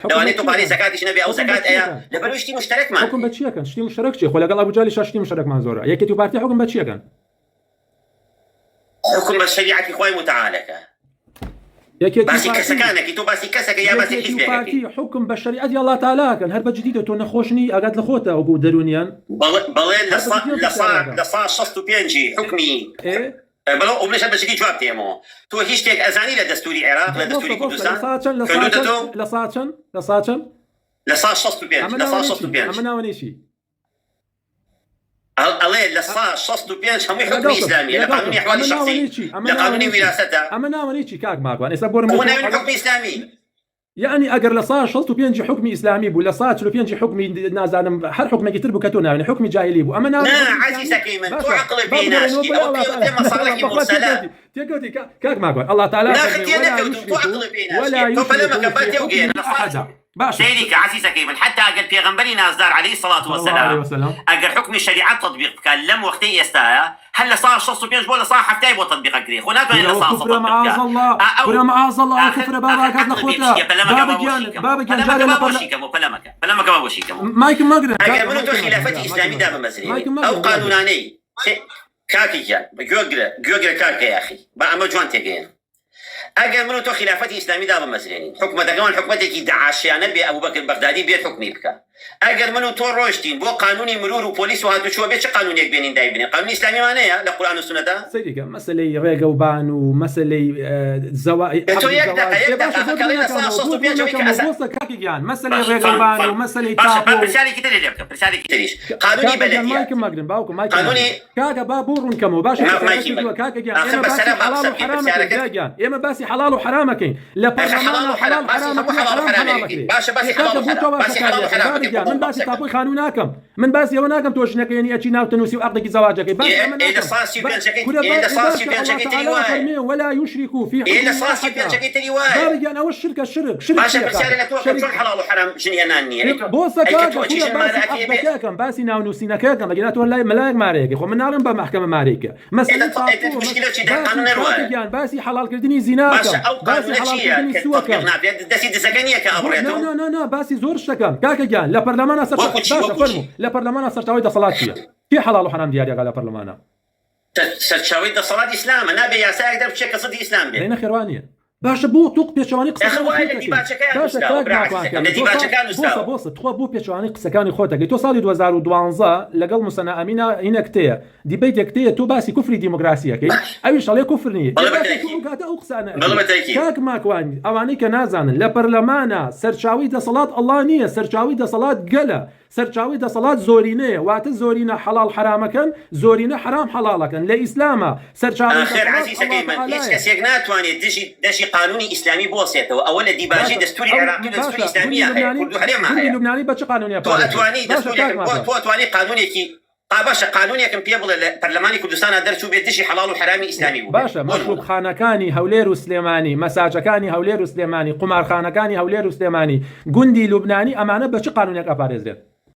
لەوانێت توپانی زەکاتیش نەبێ ئەو زەکات ئەیە لەبەر شتی مشترەکمان حکم بە چیەکەن شتی مشترەک چیە خۆ لەگەڵ ئەبوجالی شتی مشترەکمان زۆرە یەکێتی و پارتی حکم بە چیەکەن حکم بە شریعەتی خۆی متعالەکە باسی کەسەکانێکی تۆ باسی کەسەکە یا باسی حیزبێکی حکم بە شریعەتی الله تعالاکەن هەر بەجدیدە تۆ نەخۆشنی ئاگات لە خۆتە وەکو دەرونیان بەڵێ لە سا 65 حکمی بەڵێ ئۆبلێشە بەشکی جواب دێمەوە تۆ هیچ شتێک ئەزانی لە دەستوری عێراق لە دەستوری کوردستان لە سا چەند لە سا 65 ئەمە ناوەنیشی ئەڵێ لە سا 65 هەمووی حکمی ئیسلامیە لە قانونی ئەحوالی شەخسی لە قانونی وراثەتە ئەمە ناوەنیچی کاک ماگوان ئێستا بۆ حکمی ئیسلامی يعني ئەگەر لە سا 65 حکمی ئیسلامی بوو لە سا 45 حکمی نازانم هەر حکمێکی تر بوو کە تۆ ناوێنێ حکمی جاهلی بوو ئەمە عزیزەکەی من تۆ عەقڵت پێ ناشکی ئەوە پێوترێ مەساڵەحی مرسەلە تێکەوتی کاک ماگوان الله تعالی سيرك عزيزك من حتى قال بيغمبري نازدار عليه الصلاة والسلام أجر حكم الشريعة تطبيق كان لم وقتي يستاهل هلا صار شخص بينج ولا صار حفتاي بتطبيق قريخ هناك وين صار كفر معاذ الله كفر معاذ الله كفر بابك هذا لخوته بابك كان جاري لا بلمك ما بوشيك مايك مغرب أجر منو تو خلافة إسلامي دابا مسلمين أو قانوناني كاكي كان جوجر كاكي يا أخي بقى مجوان تجين اگر منو تو خلافت اسلامی دا بمسلين حكم دغمان حكمتك داعشيانه بي ابو بكر البغدادي بي حكمي بك اگر منو تو روشتين بو قانوني مرور وبوليس وهاتو شو بيش قانوني بينين دايبين قانون اسلامي معناه للقران والسنه ده سيدي مساله ريغا وبان ومساله زواي تو يقدر فكرنا صوت بيجو كاسا كاكيان مساله ريغا وبان ومساله تابو برشالي كده اللي بك برشالي كده قانوني بلدي مايك ماغرن باوكو مايك قانوني كاكا بابورن كمو باش كاكيان اما بس حلال وحرام كاكيان اما بس حلال وحرام كاين لا برلمان حلال حرام باش حلال وحرام من باس تابوي قانوناكم من باس يوناكم توشنك يعني اتشي ناو تنوسي وعقدك زواجك باس اذا صاصي بينجكي ولا يشركوا في اذا صاصي بينجكي روايه بارجان او الشركه الشرك باش برساله توقف شو حلال وحرام جنياناني بوسا كاكا باس ناو نوسينا كاكا مجنات ولا ملاك ماريك خو من نارن بمحكمه ماريك مثلا مشكله شي قانون الروايه باسي حلال كردني زيناكم باسي حلال كردني سواكم دسي دسكنيه كابريتو لا باسي زور شكم كاكا جان لا برلمان فرمو لا برلمان سرتاوي صلاة فيها كي حلال وحرام ديالي على برلمان سرتاوي صلاة اسلام انا بيا سايق دب شك قصدي اسلام بين خيروانيه باش بو توق بيشواني بوس تخوا بو بيشواني قسكاني خوتك تو سالي 2012 لقل مسنا امينه هنا كتيه ديبيت كتيه تو باسي كفري ديمقراطيه كي ايش عليه كفرني قاعد اقسانا كاك ماكواني اواني كنازان لا برلمان سرچاوي د صلاه الله نيه سرچاوي د صلاه قلا سرچاوي د صلاه زورينه وات زورينه حلال حرامكن زورينه حرام حلالكن لا اسلام سرچاوي اخر عزيزك من هيك كسيغنات واني دشي قانوني اسلامي بوسيته اولا ديباجي دستوري عراقي دستوري اسلاميه كردو حاليا معايا لبناني باش قانوني تواني دستوري تواني قانوني كي باشا قانوني كم بيبل البرلماني كردستان درسو بيدشي حلال وحرامي اسلامي باشا مشروب خانكاني هولير وسليماني مساجكاني هولير وسليماني قمار خانكاني هولير وسليماني جندي لبناني امانه باش قانوني اباريزين